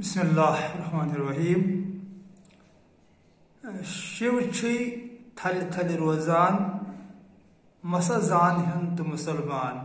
बिस्मिल्लाहिर्रहमानिर्रहीम। शिव छी थल थल रोजान मसा जान हन तो मुसलमान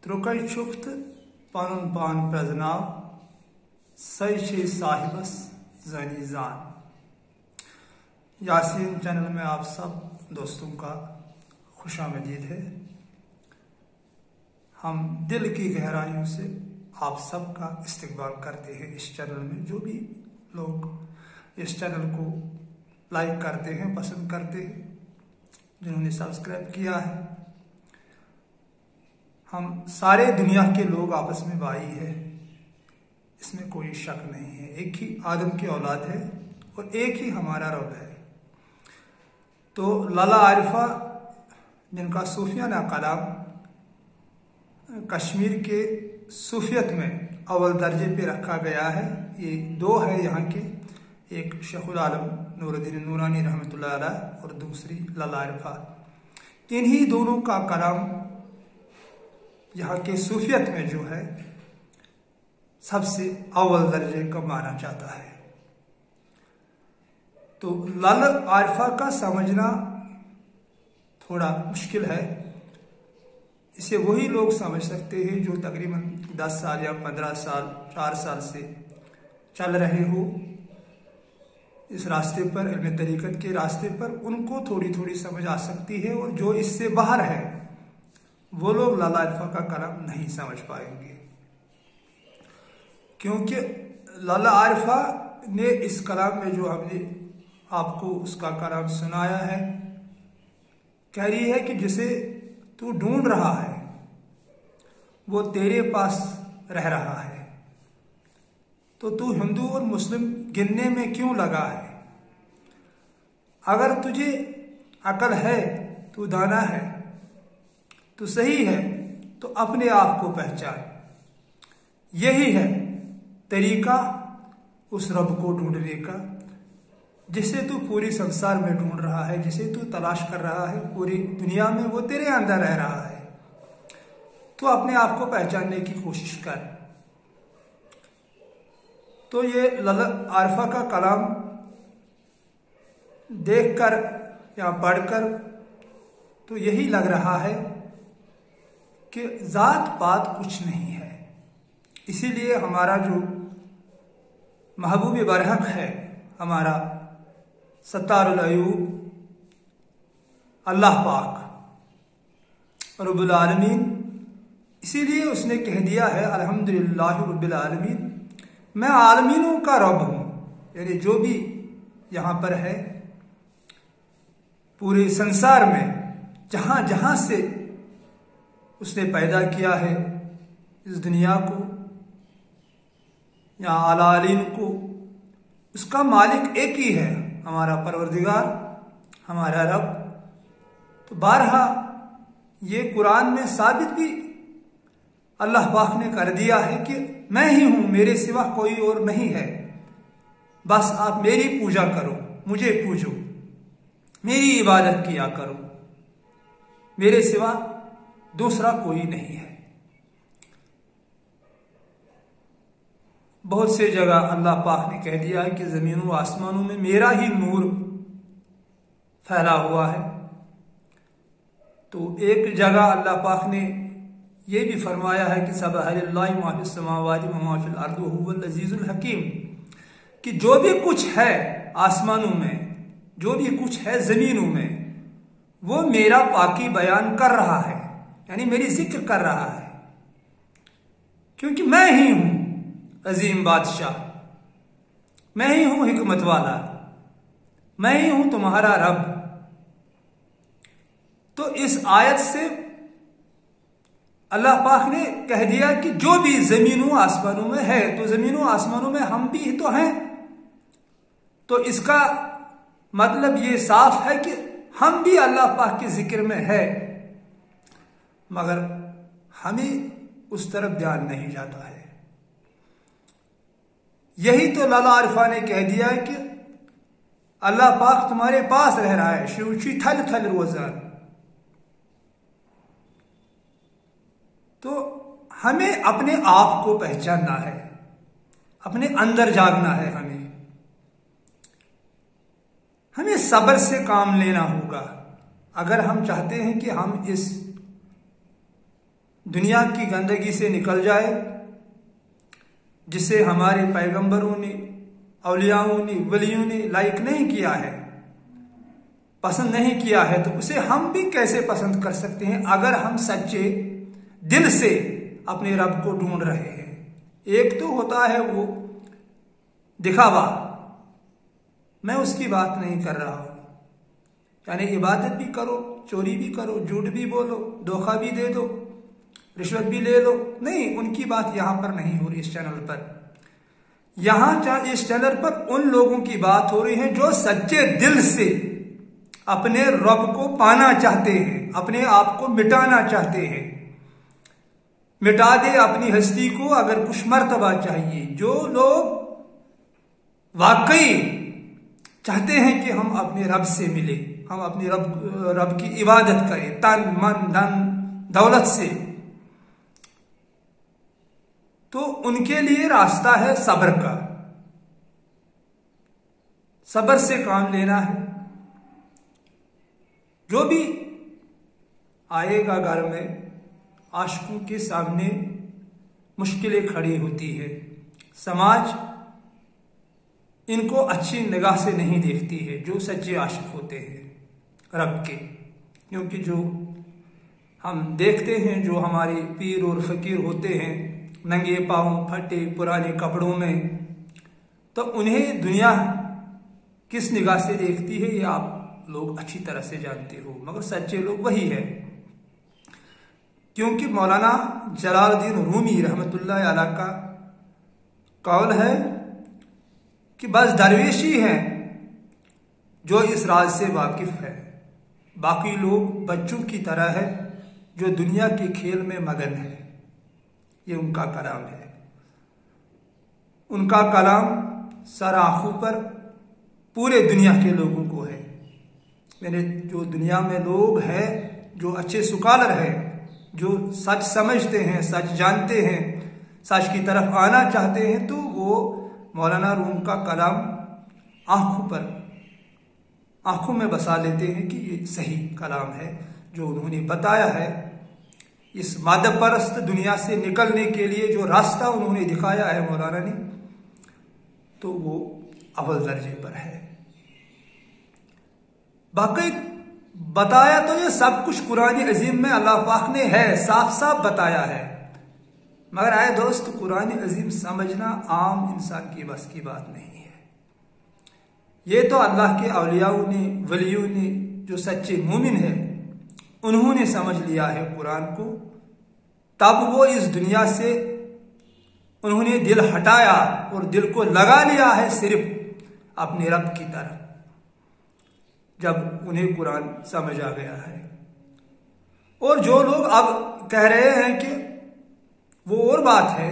त्रुकई छुख्त पनुन पान प्रजनाव सही छी साहिबस जानी जान। यासीन चैनल में आप सब दोस्तों का खुशामदीद है। हम दिल की गहराइयों से आप सबका इस्तकबाल करते हैं। इस चैनल में जो भी लोग इस चैनल को लाइक करते हैं, पसंद करते हैं, जिन्होंने सब्सक्राइब किया है, हम सारे दुनिया के लोग आपस में भाई है, इसमें कोई शक नहीं है। एक ही आदम की औलाद है और एक ही हमारा रब है। तो लाला आरिफा, जिनका सूफियाना कलाम कश्मीर के सूफियत में अव्वल दर्जे पे रखा गया है, ये दो है यहाँ के, एक शेखुल आलम नूरुद्दीन नूरानी रहमतुल्लाह अलैह और दूसरी लाला आरिफा। इन्हीं दोनों का कलाम यहाँ के सूफियत में जो है सबसे अव्वल दर्जे का माना जाता है। तो लाला आरिफा का समझना थोड़ा मुश्किल है। इसे वही लोग समझ सकते हैं जो तकरीबन 10 साल या 15 साल 4 साल से चल रहे हो इस रास्ते पर, इल्म तरीक़त के रास्ते पर, उनको थोड़ी थोड़ी समझ आ सकती है। और जो इससे बाहर है वो लोग लाला आरिफा का कलाम नहीं समझ पाएंगे, क्योंकि लाला आरिफा ने इस कलाम में जो हमने आपको उसका कलाम सुनाया है, कह रही है कि जिसे तू ढूंढ रहा है वो तेरे पास रह रहा है, तो तू हिंदू और मुस्लिम गिनने में क्यों लगा है? अगर तुझे अकल है, तू दाना है, तू सही है, तो अपने आप को पहचान। यही है तरीका उस रब को ढूंढने का जिसे तू पूरी संसार में ढूंढ रहा है, जिसे तू तलाश कर रहा है पूरी दुनिया में, वो तेरे अंदर रह रहा है। तो अपने आप को पहचानने की कोशिश कर। तो ये लाला आरिफा का कलाम देखकर या पढ़कर तो यही लग रहा है कि जात पात कुछ नहीं है। इसीलिए हमारा जो महबूब बरहक है, हमारा सत्तारुल अयूब अल्लाह पाक रब्बुल आलमीन, इसीलिए उसने कह दिया है अल्हम्दुलिल्लाह रब्बिल आलमीन, मैं आलमीनों का रब हूं। यानी जो भी यहां पर है पूरे संसार में जहां जहां से उसने पैदा किया है इस दुनिया को या आलालीन को, उसका मालिक एक ही है, हमारा परवरदिगार, हमारा रब। तो बारहा ये कुरान में साबित भी अल्लाह पाक ने कर दिया है कि मैं ही हूं, मेरे सिवा कोई और नहीं है। बस आप मेरी पूजा करो, मुझे पूजो, मेरी इबादत किया करो, मेरे सिवा दूसरा कोई नहीं है। बहुत से जगह अल्लाह पाक ने कह दिया है कि जमीनों व आसमानों में मेरा ही नूर फैला हुआ है। तो एक जगह अल्लाह पाक ने यह भी फरमाया है कि सबहानल्लाहि मा फिस समावाति व मा फिल अर्दि व हुवल अजीजुल हकीम, कि जो भी कुछ है आसमानों में, जो भी कुछ है जमीनों में, वो मेरा पाकी बयान कर रहा है, यानी मेरी जिक्र कर रहा है, क्योंकि मैं ही हूं अजीम बादशाह, मैं ही हूं हिकमत वाला, मैं ही हूं तुम्हारा रब। तो इस आयत से अल्लाह पाक ने कह दिया कि जो भी जमीनों आसमानों में है, तो जमीनों आसमानों में हम भी तो हैं। तो इसका मतलब ये साफ है कि हम भी अल्लाह पाक के जिक्र में है, मगर हमें उस तरफ ध्यान नहीं जाता है। यही तो लाला आरिफा ने कह दिया है कि अल्लाह पाक तुम्हारे पास रह रहा है, शिवची थल थल रोजान। तो हमें अपने आप को पहचानना है। अपने अंदर जागना है। हमें सब्र से काम लेना होगा। अगर हम चाहते हैं कि हम इस दुनिया की गंदगी से निकल जाए, जिसे हमारे पैगंबरों ने, औलियाओं ने, वलियों ने लाइक नहीं किया है, पसंद नहीं किया है, तो उसे हम भी कैसे पसंद कर सकते हैं अगर हम सच्चे दिल से अपने रब को ढूंढ रहे हैं। एक तो होता है वो दिखावा, मैं उसकी बात नहीं कर रहा हूं, यानी इबादत भी करो, चोरी भी करो, झूठ भी बोलो, धोखा भी दे दो, रिश्वत भी ले लो, नहीं, उनकी बात यहां पर नहीं हो रही इस चैनल पर। यहां इस चैनल पर उन लोगों की बात हो रही है जो सच्चे दिल से अपने रब को पाना चाहते हैं, अपने आप को मिटाना चाहते हैं। मिटा दे अपनी हस्ती को अगर कुछ मर्तबा चाहिए। जो लोग वाकई चाहते हैं कि हम अपने रब से मिले, हम अपने रब की इबादत करें तन मन धन दौलत से, तो उनके लिए रास्ता है सब्र का। सब्र से काम लेना है। जो भी आएगा घर में, आशिकों के सामने मुश्किलें खड़ी होती है। समाज इनको अच्छी निगाह से नहीं देखती है, जो सच्चे आशिक होते हैं रब के। क्योंकि जो हम देखते हैं, जो हमारे पीर और फकीर होते हैं नंगे पांव, फटे पुराने कपड़ों में, तो उन्हें दुनिया किस निगाह से देखती है ये आप लोग अच्छी तरह से जानते हो। मगर सच्चे लोग वही है। क्योंकि मौलाना जलालुद्दीन रूमी रहमतुल्लाह अलैह का कौल है कि बस दरवेश ही है जो इस राज से वाकिफ है, बाकी लोग बच्चों की तरह है जो दुनिया के खेल में मगन है। ये उनका कलाम है। उनका कलाम सर आंखों पर पूरे दुनिया के लोगों को है। मेरे जो दुनिया में लोग हैं, जो अच्छे स्कॉलर हैं, जो सच समझते हैं, सच जानते हैं, सच की तरफ आना चाहते हैं, तो वो मौलाना रूम का कलाम आंखों में बसा लेते हैं कि ये सही कलाम है जो उन्होंने बताया है। इस मादक परस्त दुनिया से निकलने के लिए जो रास्ता उन्होंने दिखाया है मौलाना ने, तो वो अव्वल दर्जे पर है। बाकी बताया तो ये सब कुछ कुरान अजीम में अल्लाह पाक ने है, साफ साफ बताया है। मगर आए दोस्त, कुरान अजीम समझना आम इंसान की बस की बात नहीं है। ये तो अल्लाह के औलियाओं ने, वलियों ने, जो सच्चे मोमिन है, उन्होंने समझ लिया है कुरान को। तब वो इस दुनिया से उन्होंने दिल हटाया और दिल को लगा लिया है सिर्फ अपने रब की तरफ, जब उन्हें कुरान समझ आ गया है। और जो लोग अब कह रहे हैं कि वो और बात है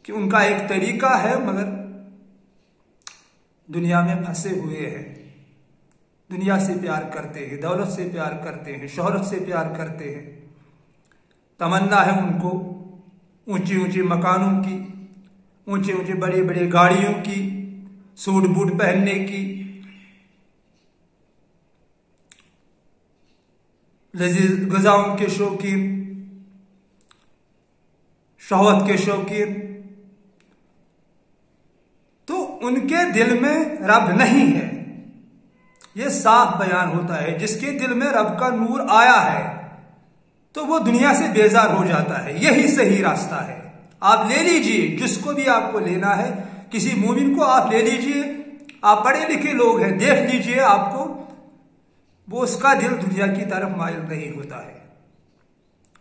कि उनका एक तरीका है, मगर दुनिया में फंसे हुए हैं, दुनिया से प्यार करते हैं, दौलत से प्यार करते हैं, शोहरत से प्यार करते हैं। तमन्ना है उनको ऊंची ऊंची मकानों की, ऊंचे ऊंचे बड़े बड़े गाड़ियों की, सूट बूट पहनने की, लजीज गजाओं के शौकीन, शहवत के शौकीन। तो उनके दिल में रब नहीं है, ये साफ बयान होता है। जिसके दिल में रब का नूर आया है तो वो दुनिया से बेजार हो जाता है। यही सही रास्ता है। आप ले लीजिए जिसको भी आपको लेना है, किसी मोमिन को आप ले लीजिए, आप पढ़े लिखे लोग हैं, देख लीजिए आपको, वो उसका दिल दुनिया की तरफ माइल नहीं होता है,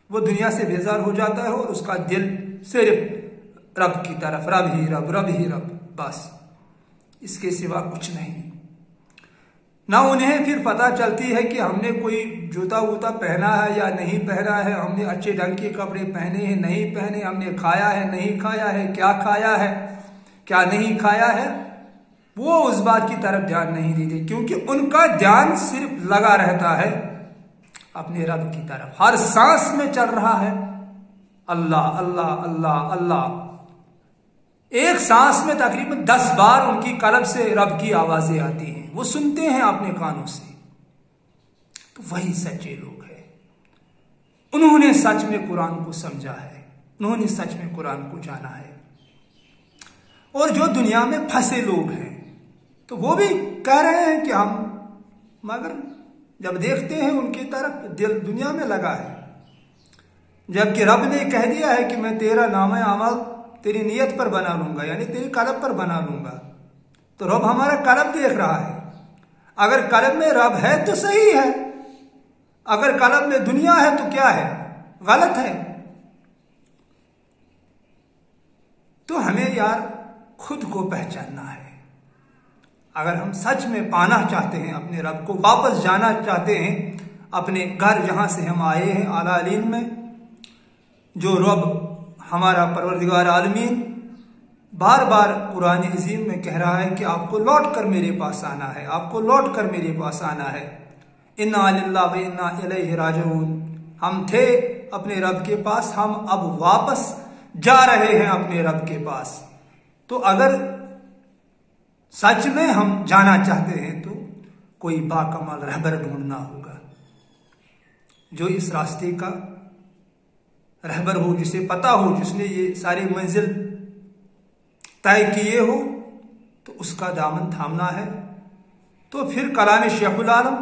वो दुनिया से बेजार हो जाता है और उसका दिल सिर्फ रब की तरफ, रब ही रब, रब ही रब, बस, इसके सिवा कुछ नहीं। ना उन्हें फिर पता चलती है कि हमने कोई जूता वूता पहना है या नहीं पहना है, हमने अच्छे ढंग के कपड़े पहने हैं नहीं पहने, हमने खाया है नहीं खाया है, क्या खाया है क्या नहीं खाया है, वो उस बात की तरफ ध्यान नहीं देते। क्योंकि उनका ध्यान सिर्फ लगा रहता है अपने रब की तरफ। हर सांस में चल रहा है अल्लाह अल्लाह अल्लाह अल्लाह, एक सांस में तकरीबन 10 बार उनकी कल्ब से रब की आवाजें आती हैं, वो सुनते हैं अपने कानों से। तो वही सच्चे लोग हैं, उन्होंने सच में कुरान को समझा है, उन्होंने सच में कुरान को जाना है। और जो दुनिया में फंसे लोग हैं तो वो भी कह रहे हैं कि हम, मगर जब देखते हैं उनकी तरफ दिल दुनिया में लगा है, जबकि रब ने कह दिया है कि मैं तेरा नाम अमल तेरी नियत पर बना लूंगा, यानी तेरी कल्ब पर बना लूंगा। तो रब हमारा कल्ब देख रहा है। अगर कल्ब में रब है तो सही है, अगर कल्ब में दुनिया है तो क्या है, गलत है। तो हमें यार खुद को पहचानना है। अगर हम सच में पाना चाहते हैं अपने रब को, वापस जाना चाहते हैं अपने घर जहां से हम आए हैं आला अलीन में, जो रब हमारा परवरदिगार आलमीन बार बार कुरान अजीम में कह रहा है कि आपको लौट कर मेरे पास आना है, आपको लौट कर मेरे पास आना है। इन्ना लिल्लाहि व इन्ना इलैहि राजिऊन। हम थे अपने रब के पास, हम अब वापस जा रहे हैं अपने रब के पास। तो अगर सच में हम जाना चाहते हैं तो कोई बाकमाल रहबर ढूंढना होगा, जो इस रास्ते का रहबर हो, जिसे पता हो, जिसने ये सारे मंजिल तय किए हो, तो उसका दामन थामना है। तो फिर कलाम शेखुल आलम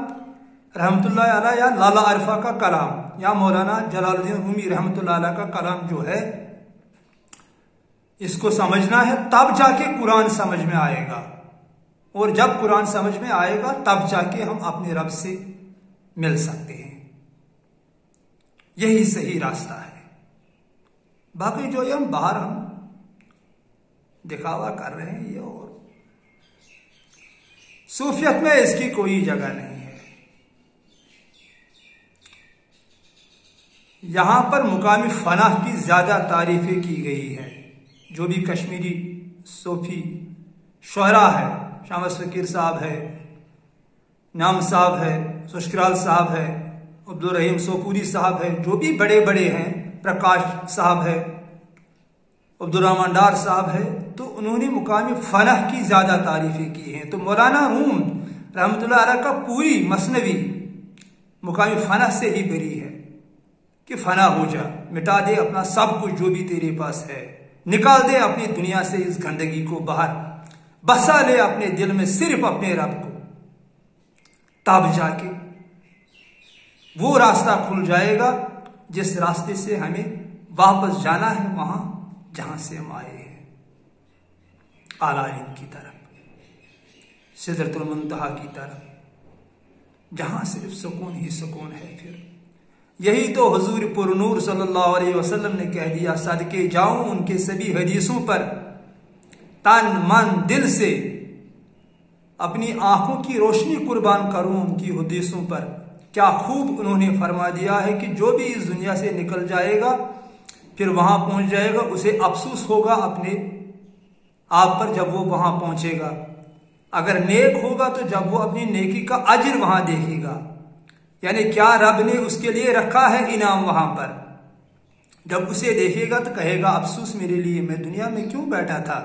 रहमतुल्लाह अलैह या लाला अरफा का कलाम या मौलाना जलालुद्दीन रूमी रहमतुल्लाह अलैह का कलाम जो है, इसको समझना है, तब जाके कुरान समझ में आएगा। और जब कुरान समझ में आएगा तब जाके हम अपने रब से मिल सकते हैं। यही सही रास्ता है। बाकी जो ये हम बाहर हम दिखावा कर रहे हैं, ये और सूफियत में इसकी कोई जगह नहीं है। यहां पर मुकामी फनाह की ज्यादा तारीफें की गई है। जो भी कश्मीरी सूफी शुअरा है, शामस फकीर साहब है, नाम साहब है, सुशकराल साहब है, अब्दुल रहीम सोपूरी साहब है, जो भी बड़े बड़े हैं, प्रकाश साहब है, अब्दुल रहमान डार साहब है, तो उन्होंने मुकामी फनाह की ज्यादा तारीफें की हैं। तो मौलाना रूम रहमतुल्लाह अलैह का पूरी मसनवी मुकामी फनाह से ही भरी है कि फना हो जा, मिटा दे अपना सब कुछ जो भी तेरे पास है, निकाल दे अपनी दुनिया से इस गंदगी को बाहर, बसा ले अपने दिल में सिर्फ अपने रब को। तब जाके वो रास्ता खुल जाएगा जिस रास्ते से हमें वापस जाना है, वहां जहां से हम आए हैं, आला अलीन की तरफ, सिदरतुल मुंतहा की तरफ, जहां सिर्फ सुकून ही सुकून है। फिर यही तो हुजूर पुरनूर सल्लल्लाहु अलैहि वसल्लम ने कह दिया, सदके जाऊं उनके सभी हदीसों पर, तन मन दिल से अपनी आंखों की रोशनी कुर्बान करूं उनकी हदीसों पर। क्या खूब उन्होंने फरमा दिया है कि जो भी इस दुनिया से निकल जाएगा फिर वहां पहुंच जाएगा, उसे अफसोस होगा अपने आप पर जब वो वहां पहुंचेगा। अगर नेक होगा तो जब वो अपनी नेकी का अजर वहां देखेगा, यानी क्या रब ने उसके लिए रखा है इनाम वहां पर, जब उसे देखेगा तो कहेगा अफसोस मेरे लिए, मैं दुनिया में क्यों बैठा था,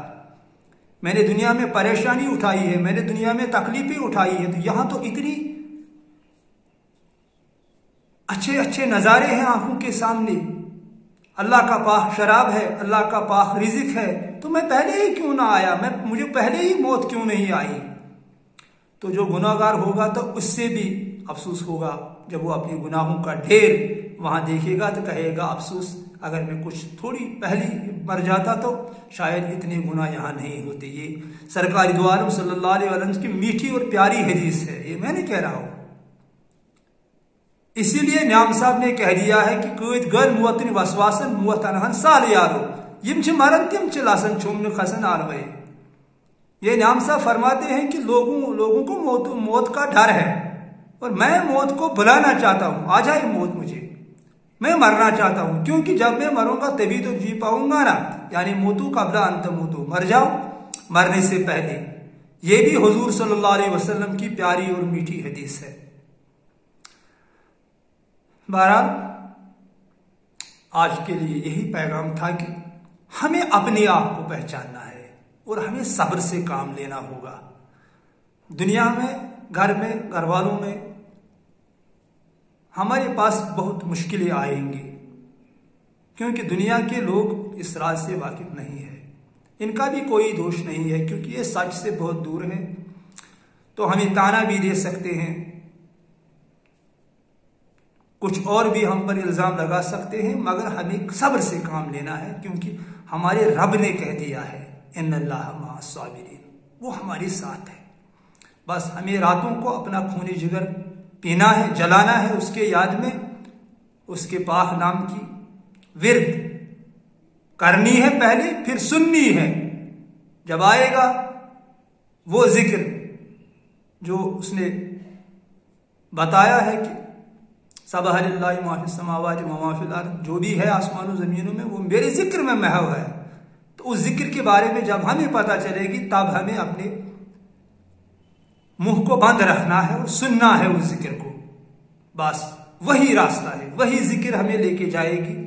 मैंने दुनिया में परेशानी उठाई है, मैंने दुनिया में तकलीफें उठाई है। तो यहां तो इतनी अच्छे अच्छे नजारे हैं आंखों के सामने, अल्लाह का पाक शराब है, अल्लाह का पाक रिजिक है, तो मैं पहले ही क्यों ना आया, मुझे पहले ही मौत क्यों नहीं आई। तो जो गुनाहगार होगा तो उससे भी अफसोस होगा, जब वो अपने गुनाहों का ढेर वहां देखेगा तो कहेगा अफसोस, अगर मैं कुछ थोड़ी पहले मर जाता तो शायद इतने गुनाह यहाँ नहीं होते। ये सरकारी दो आलम सल्लल्लाहु अलैहि वसल्लम की मीठी और प्यारी हदीस है, ये मैं नहीं कह रहा हूं। इसीलिए न्याम साहब ने कह दिया है कि कोई गर मुअतिन वसवासन मुअतनहन साल यारो यम छ मरन तिम छ लासन छुमन खसन आलवे। ये न्याम साहब फरमाते हैं कि लोगों को मौत का डर है और मैं मौत को बुलाना चाहता हूं, आ जाए मौत मुझे, मैं मरना चाहता हूं, क्योंकि जब मैं मरूंगा तभी तो जी पाऊंगा ना, यानी मोतू कबला अंतमूतू, मर जाओ मरने से पहले। यह भी हुजूर सल्लल्लाहु अलैहि वसल्लम की प्यारी और मीठी हदीस है। बहरहाल आज के लिए यही पैगाम था कि हमें अपने आप को पहचानना है, और हमें सब्र से काम लेना होगा। दुनिया में, घर में, घर वालों में हमारे पास बहुत मुश्किलें आएंगी, क्योंकि दुनिया के लोग इस राज से वाकिफ नहीं है। इनका भी कोई दोष नहीं है, क्योंकि ये सच से बहुत दूर है। तो हमें ताना भी दे सकते हैं, कुछ और भी हम पर इल्जाम लगा सकते हैं, मगर हमें सब्र से काम लेना है, क्योंकि हमारे रब ने कह दिया है इन्नल्लाह मअस साबिरीन, वो हमारे साथ है। बस हमें रातों को अपना खूनी जिगर पीना है, जलाना है, उसके याद में उसके पाक नाम की विर्द करनी है पहले, फिर सुननी है। जब आएगा वो जिक्र जो उसने बताया है कि सबह लिल्लाहि मा फिस समावाति व मा फिल अर्द, जो भी है आसमानों जमीनों में वो मेरे जिक्र में महव है। तो उस जिक्र के बारे में जब हमें पता चलेगी, तब हमें अपने मुंह को बंद रखना है और सुनना है उस जिक्र को। बस वही रास्ता है, वही जिक्र हमें लेके जाएगी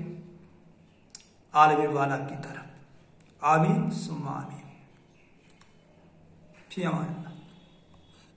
आलम वाला की तरफ। आमीन सुम्मा आमीन। फी अमान।